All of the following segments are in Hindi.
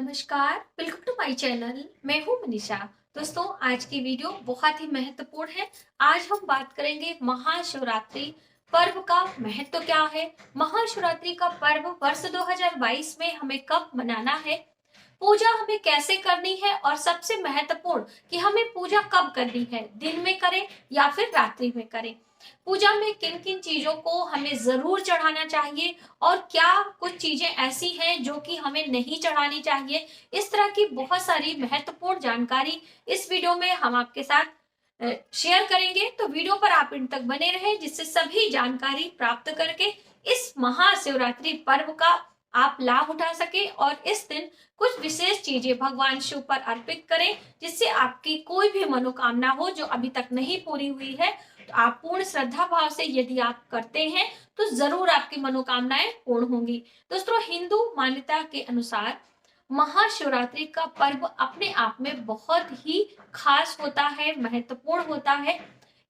नमस्कार, वेलकम टू माय चैनल। मैं हूं मनीषा। दोस्तों, आज की वीडियो बहुत ही महत्वपूर्ण है। आज हम बात करेंगे महाशिवरात्रि पर्व का महत्व क्या है। महाशिवरात्रि का पर्व वर्ष 2022 में हमें कब मनाना है, पूजा हमें कैसे करनी है और सबसे महत्वपूर्ण कि हमें पूजा कब करनी है, दिन में करें या फिर रात्रि में करें। पूजा में किन किन चीजों को हमें जरूर चढ़ाना चाहिए और क्या कुछ चीजें ऐसी हैं जो कि हमें नहीं चढ़ानी चाहिए। इस तरह की बहुत सारी महत्वपूर्ण जानकारी इस वीडियो में हम आपके साथ शेयर करेंगे। तो वीडियो पर आप इन तक बने रहें, जिससे सभी जानकारी प्राप्त करके इस महाशिवरात्रि पर्व का आप लाभ उठा सके और इस दिन कुछ विशेष चीजें भगवान शिव पर अर्पित करें, जिससे आपकी कोई भी मनोकामना हो जो अभी तक नहीं पूरी हुई है, तो आप पूर्ण श्रद्धा भाव से यदि आप करते हैं तो जरूर आपकी मनोकामनाएं पूर्ण होंगी। दोस्तों, हिंदू मान्यता के अनुसार महाशिवरात्रि का पर्व अपने आप में बहुत ही खास होता है, महत्वपूर्ण होता है।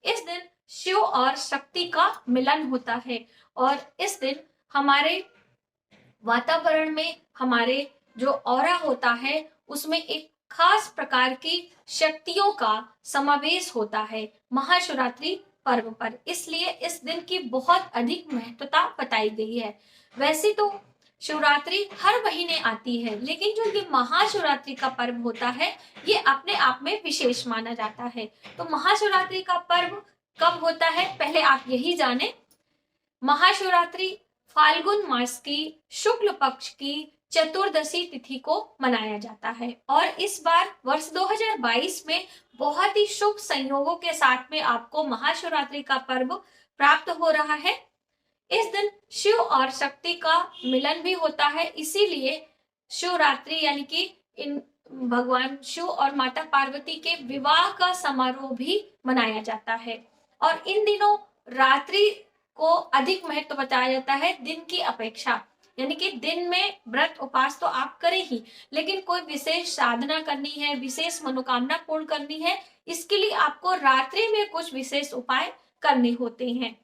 इस दिन शिव और शक्ति का मिलन होता है और इस दिन हमारे वातावरण में हमारे जो ऑरा होता है उसमें एक खास प्रकार की शक्तियों का समावेश होता है महाशिवरात्रि पर्व पर। इसलिए इस दिन की बहुत अधिक महत्वता बताई गई है। वैसे तो शिवरात्रि हर महीने आती है, लेकिन जो ये महाशिवरात्रि का पर्व होता है ये अपने आप में विशेष माना जाता है। तो महाशिवरात्रि का पर्व कब होता है, पहले आप यही जाने। महाशिवरात्रि फाल्गुन मास की शुक्ल पक्ष की चतुर्दशी तिथि को मनाया जाता है और इस बार वर्ष 2022 में बहुत ही शुभ संयोगों के साथ में आपको महाशिवरात्रि का पर्व प्राप्त हो रहा है। इस दिन शिव और शक्ति का मिलन भी होता है, इसीलिए शिवरात्रि यानी कि इन भगवान शिव और माता पार्वती के विवाह का समारोह भी मनाया जाता है। और इन दिनों रात्रि को अधिक महत्व बताया जाता है दिन की अपेक्षा। यानी कि दिन में व्रत उपास तो आप करें ही, लेकिन कोई विशेष साधना करनी है, विशेष मनोकामना पूर्ण करनी है, इसके लिए आपको रात्रि में कुछ विशेष उपाय करने होते हैं।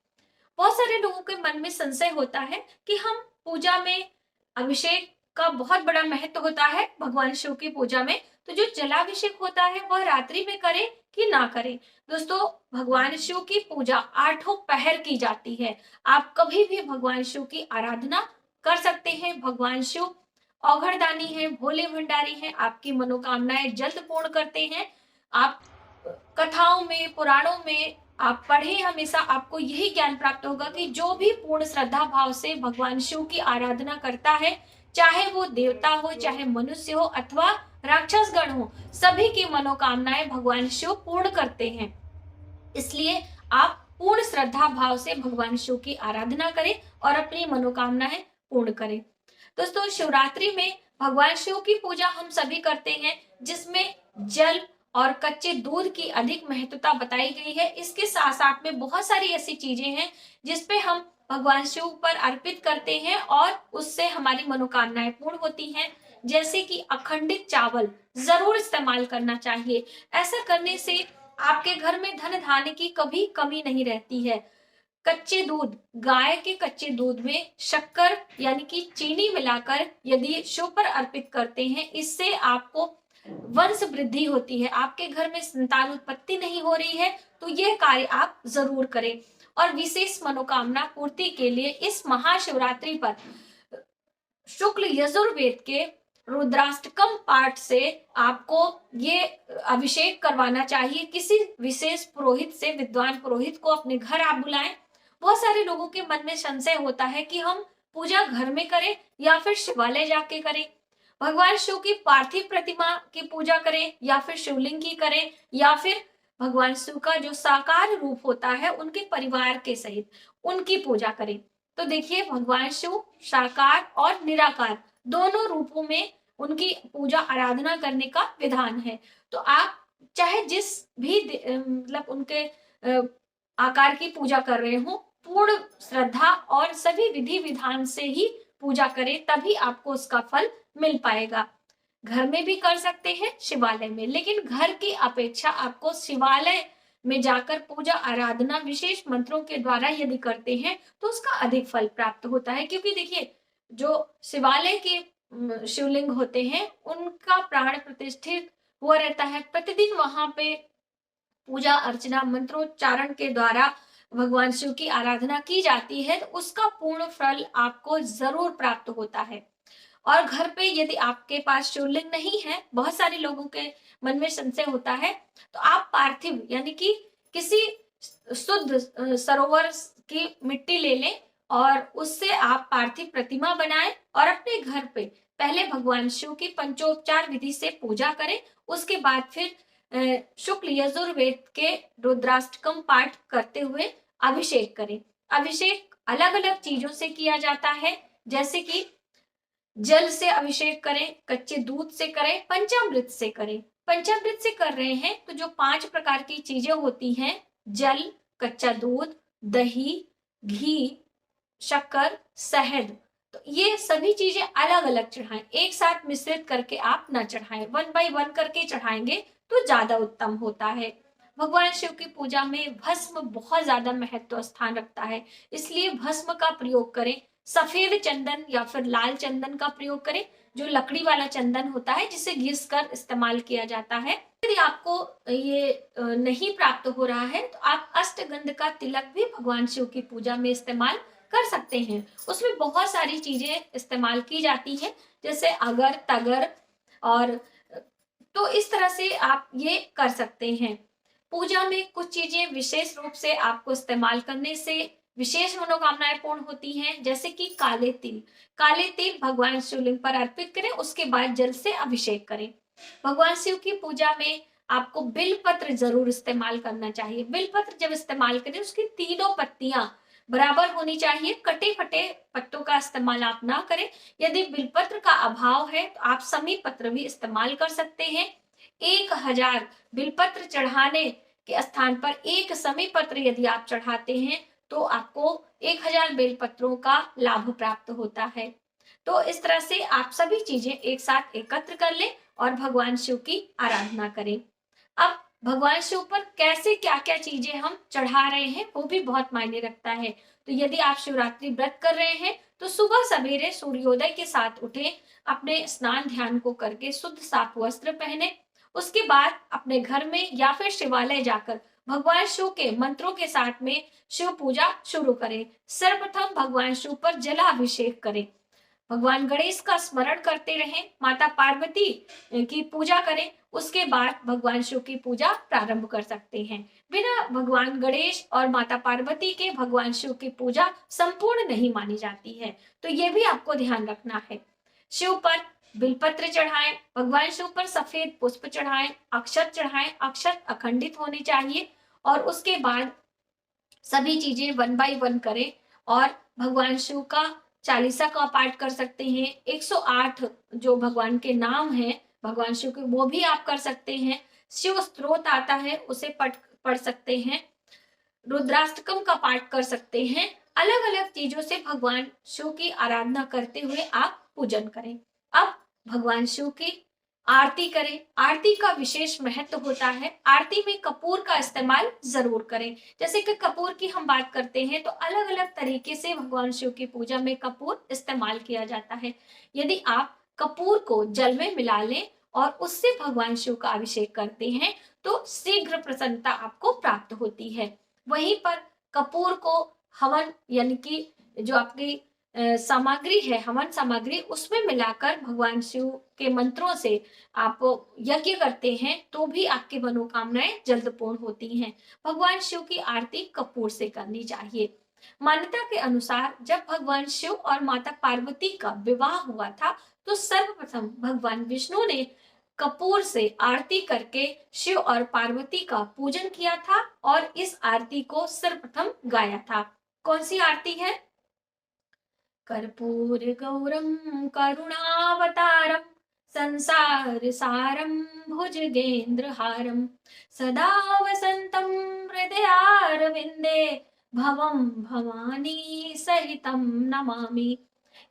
बहुत सारे लोगों के मन में संशय होता है कि हम पूजा में अभिषेक का बहुत बड़ा महत्व होता है भगवान शिव की पूजा में, तो जो जलाभिषेक होता है वह रात्रि में करें कि ना करें। दोस्तों, भगवान शिव की पूजा आठों पहर की जाती है। आप कभी भी भगवान शिव की आराधना कर सकते हैं। भगवान शिव औघड़दानी है, भोले भंडारी हैं, आपकी मनोकामनाएं जल्द पूर्ण करते हैं। आप कथाओं में, पुराणों में आप पढ़े, हमेशा आपको यही ज्ञान प्राप्त होगा कि जो भी पूर्ण श्रद्धा भाव से भगवान शिव की आराधना करता है, चाहे वो देवता हो, चाहे मनुष्य हो अथवा राक्षस गण हो, सभी की मनोकामनाएं भगवान शिव पूर्ण करते हैं। इसलिए आप पूर्ण श्रद्धा भाव से भगवान शिव की आराधना करें और अपनी मनोकामनाएं पूर्ण करें। दोस्तों, शिवरात्रि में भगवान शिव की पूजा हम सभी करते हैं, जिसमें जल और कच्चे दूध की अधिक महत्वता बताई गई है। इसके साथ साथ में बहुत सारी ऐसी चीजें हैं जिसपे हम भगवान शिव पर अर्पित करते हैं और उससे हमारी मनोकामनाएं पूर्ण होती हैं। जैसे कि अखंडित चावल जरूर इस्तेमाल करना चाहिए। ऐसा करने से आपके घर में धन धान्य की कभी कमी नहीं रहती है। कच्चे दूध, गाय के कच्चे दूध में शक्कर यानी कि चीनी मिलाकर यदि शिव पर अर्पित करते हैं, इससे आपको वंश वृद्धि होती है। आपके घर में संतान उत्पत्ति नहीं हो रही है तो यह कार्य आप जरूर करें। और विशेष मनोकामना पूर्ति के लिए इस महाशिवरात्रि पर शुक्ल यजुर्वेद के रुद्राष्टकम पाठ से आपको ये अभिषेक करवाना चाहिए। किसी विशेष पुरोहित से, विद्वान पुरोहित को अपने घर आप बुलाएं। बहुत सारे लोगों के मन में संशय होता है कि हम पूजा घर में करें या फिर शिवालय जाके करें, भगवान शिव की पार्थिव प्रतिमा की पूजा करें या फिर शिवलिंग की करें, या फिर भगवान शिव का जो साकार रूप होता है उनके परिवार के सहित उनकी पूजा करें। तो देखिए, भगवान शिव साकार और निराकार दोनों रूपों में उनकी पूजा आराधना करने का विधान है। तो आप चाहे जिस भी मतलब उनके आकार की पूजा कर रहे हो, पूर्ण श्रद्धा और सभी विधि विधान से ही पूजा करें, तभी आपको उसका फल मिल पाएगा। घर में भी कर सकते हैं, शिवालय में, लेकिन घर की अपेक्षा आपको शिवालय में जाकर पूजा आराधना विशेष मंत्रों के द्वारा यदि करते हैं तो उसका अधिक फल प्राप्त होता है। क्योंकि देखिए, जो शिवालय के शिवलिंग होते हैं उनका प्राण प्रतिष्ठित हुआ रहता है। प्रतिदिन वहां पे पूजा अर्चना मंत्रोच्चारण के द्वारा भगवान शिव की आराधना की जाती है, तो उसका पूर्ण फल आपको जरूर प्राप्त होता है। और घर पे यदि आपके पास शिवलिंग नहीं है, बहुत सारे लोगों के मन में संशय होता है, तो आप पार्थिव यानी कि किसी शुद्ध सरोवर की मिट्टी ले लें और उससे आप पार्थिव प्रतिमा बनाएं और अपने घर पे पहले भगवान शिव की पंचोपचार विधि से पूजा करें। उसके बाद फिर शुक्ल यजुर्वेद के रुद्राष्टकम पाठ करते हुए अभिषेक करें। अभिषेक अलग अलग चीजों से किया जाता है, जैसे कि जल से अभिषेक करें, कच्चे दूध से करें, पंचामृत से करें। पंचामृत से कर रहे हैं तो जो 5 प्रकार की चीजें होती हैं, जल, कच्चा दूध, दही, घी, शक्कर, शहद, तो ये सभी चीजें अलग अलग चढ़ाएं, एक साथ मिश्रित करके आप ना चढ़ाएं। 1 बाय 1 करके चढ़ाएंगे तो ज्यादा उत्तम होता है। भगवान शिव की पूजा में भस्म बहुत ज्यादा महत्व स्थान रखता है, इसलिए भस्म का प्रयोग करें। सफेद चंदन या फिर लाल चंदन का प्रयोग करें, जो लकड़ी वाला चंदन होता है जिसे घिस कर इस्तेमाल किया जाता है। यदि आपको ये नहीं प्राप्त हो रहा है तो आप अष्टगंध का तिलक भी भगवान शिव की पूजा में इस्तेमाल कर सकते हैं। उसमें बहुत सारी चीजें इस्तेमाल की जाती हैं, जैसे अगर तगर, और तो इस तरह से आप ये कर सकते हैं। पूजा में कुछ चीजें विशेष रूप से आपको इस्तेमाल करने से विशेष मनोकामनाएं पूर्ण होती हैं, जैसे कि काले तिल। काले तिल भगवान शिवलिंग पर अर्पित करें, उसके बाद जल से अभिषेक करें। भगवान शिव की पूजा में आपको बिलपत्र जरूर इस्तेमाल करना चाहिए। बिलपत्र जब इस्तेमाल करें, उसकी तीनों पत्तियां बराबर होनी चाहिए, कटे फटे पत्तों का इस्तेमाल आप ना करें। यदि बिलपत्र का अभाव है तो आप समी पत्र भी इस्तेमाल कर सकते हैं। 1000 बिलपत्र चढ़ाने के स्थान पर एक समी पत्र यदि आप चढ़ाते हैं तो आपको 1000 बेलपत्रों का लाभ प्राप्त होता है। तो इस तरह से आप सभी चीजें एक साथ एकत्र कर लें और भगवान शिव की आराधना करें। अब भगवान शिव पर कैसे क्या क्या चीजें हम चढ़ा रहे हैं वो भी बहुत मायने रखता है। तो यदि आप शिवरात्रि व्रत कर रहे हैं तो सुबह सवेरे सूर्योदय के साथ उठें, अपने स्नान ध्यान को करके शुद्ध साफ वस्त्र पहने, उसके बाद अपने घर में या फिर शिवालय जाकर भगवान शिव के मंत्रों के साथ में शिव पूजा शुरू करें। सर्वप्रथम भगवान शिव पर जलाभिषेक करें, भगवान गणेश का स्मरण करते रहें, माता पार्वती की पूजा करें, उसके बाद भगवान शिव की पूजा प्रारंभ कर सकते हैं। बिना भगवान गणेश और माता पार्वती के भगवान शिव की पूजा संपूर्ण नहीं मानी जाती है, तो ये भी आपको ध्यान रखना है। शिव पर बिलपत्र चढ़ाएं, भगवान शिव पर सफेद पुष्प चढ़ाएं, अक्षत चढ़ाएं, अक्षत अखंडित होनी चाहिए, और उसके बाद सभी चीजें 1 बाय 1 करें और भगवान शिव का चालीसा का पाठ कर सकते हैं। 108 जो भगवान के नाम हैं भगवान शिव के, वो भी आप कर सकते हैं। शिव स्तोत्र आता है, उसे पढ़ सकते हैं। रुद्राष्टकम का पाठ कर सकते हैं। अलग अलग चीजों से भगवान शिव की आराधना करते हुए आप पूजन करें। अब भगवान शिव की आरती करें। आरती का विशेष महत्व होता है। आरती में कपूर का इस्तेमाल जरूर करें। जैसे कि कपूर की हम बात करते हैं तो अलग अलग तरीके से भगवान शिव की पूजा में कपूर इस्तेमाल किया जाता है। यदि आप कपूर को जल में मिला लें और उससे भगवान शिव का अभिषेक करते हैं तो शीघ्र प्रसन्नता आपको प्राप्त होती है। वहीं पर कपूर को हवन यानी कि जो आपकी सामग्री है, हवन सामग्री, उसमें मिलाकर भगवान शिव के मंत्रों से आप यज्ञ करते हैं तो भी आपकी मनोकामनाएं जल्द पूर्ण होती हैं। भगवान शिव की आरती कपूर से करनी चाहिए। मान्यता के अनुसार जब भगवान शिव और माता पार्वती का विवाह हुआ था तो सर्वप्रथम भगवान विष्णु ने कपूर से आरती करके शिव और पार्वती का पूजन किया था और इस आरती को सर्वप्रथम गाया था। कौन सी आरती है? कर्पूर गौरम करुणावतारम संसार सारम भुजगेंद्रहारम सदा वसंतम हृदयारविंदे भवम भवानी सहितम नमामि।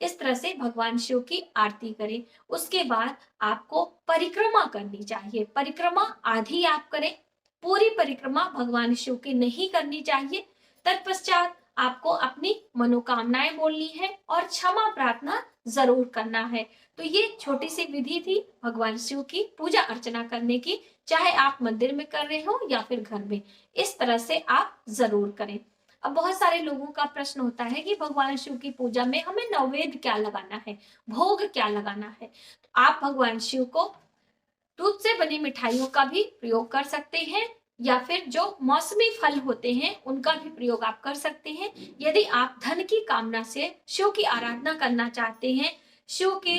इस तरह से भगवान शिव की आरती करें। उसके बाद आपको परिक्रमा करनी चाहिए। परिक्रमा आधी आप करें, पूरी परिक्रमा भगवान शिव की नहीं करनी चाहिए। तत्पश्चात आपको अपनी मनोकामनाएं बोलनी है और क्षमा प्रार्थना जरूर करना है। तो ये छोटी सी विधि थी भगवान शिव की पूजा अर्चना करने की, चाहे आप मंदिर में कर रहे हो या फिर घर में, इस तरह से आप जरूर करें। अब बहुत सारे लोगों का प्रश्न होता है कि भगवान शिव की पूजा में हमें नैवेद्य क्या लगाना है, भोग क्या लगाना है। तो आप भगवान शिव को दूध से बनी मिठाइयों का भी प्रयोग कर सकते हैं, या फिर जो मौसमी फल होते हैं उनका भी प्रयोग आप कर सकते हैं। यदि आप धन की कामना से शिव की आराधना करना चाहते हैं, शिव के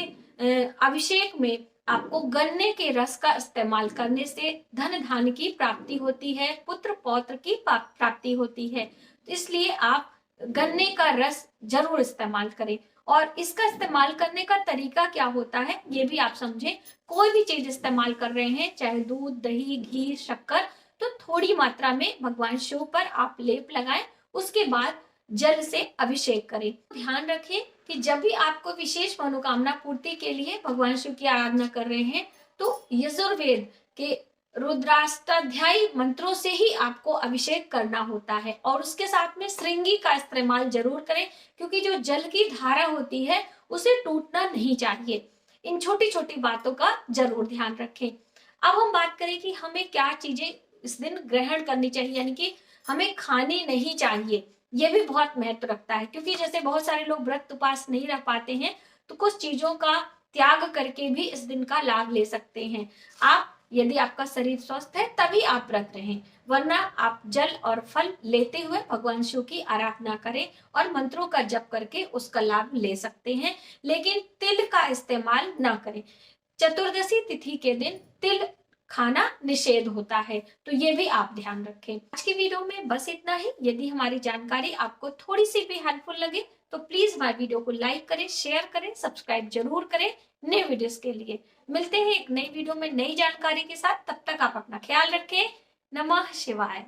अभिषेक में आपको गन्ने के रस का इस्तेमाल करने से धन धान्य की प्राप्ति होती है, पुत्र पौत्र की प्राप्ति होती है, तो इसलिए आप गन्ने का रस जरूर इस्तेमाल करें। और इसका इस्तेमाल करने का तरीका क्या होता है ये भी आप समझें। कोई भी चीज इस्तेमाल कर रहे हैं, चाहे दूध, दही, घी, शक्कर, तो थोड़ी मात्रा में भगवान शिव पर आप लेप लगाएं, उसके बाद जल से अभिषेक करें। ध्यान रखें कि जब भी आपको विशेष मनोकामना पूर्ति के लिए भगवान शिव की आराधना कर रहे हैं, तो यजुर्वेद के रुद्राष्टाध्यायी मंत्रों से ही आपको अभिषेक करना होता है, और उसके साथ में श्रृंगी का इस्तेमाल जरूर करें, क्योंकि जो जल की धारा होती है उसे टूटना नहीं चाहिए। इन छोटी छोटी बातों का जरूर ध्यान रखें। अब हम बात करें कि हमें क्या चीजें इस दिन ग्रहण करनी चाहिए, यानी कि हमें खानी नहीं चाहिए। ये भी बहुत महत्व रखता है, क्योंकि जैसे बहुत सारे लोग व्रत उपास नहीं रह पाते हैं, तो कुछ चीजों का त्याग करके भी इस दिन का लाभ ले सकते हैं। आप यदि आपका शरीर स्वस्थ है तभी आप व्रत रहें, वरना आप जल और फल लेते हुए भगवान शिव की आराधना करें और मंत्रों का जप करके उसका लाभ ले सकते हैं, लेकिन तिल का इस्तेमाल ना करें। चतुर्दशी तिथि के दिन तिल खाना निषेध होता है, तो ये भी आप ध्यान रखें। आज की वीडियो में बस इतना ही। यदि हमारी जानकारी आपको थोड़ी सी भी हेल्पफुल लगे तो प्लीज हमारी वीडियो को लाइक करें, शेयर करें, सब्सक्राइब जरूर करें नए वीडियोस के लिए। मिलते हैं एक नई वीडियो में नई जानकारी के साथ, तब तक आप अपना ख्याल रखें। नमः शिवाय।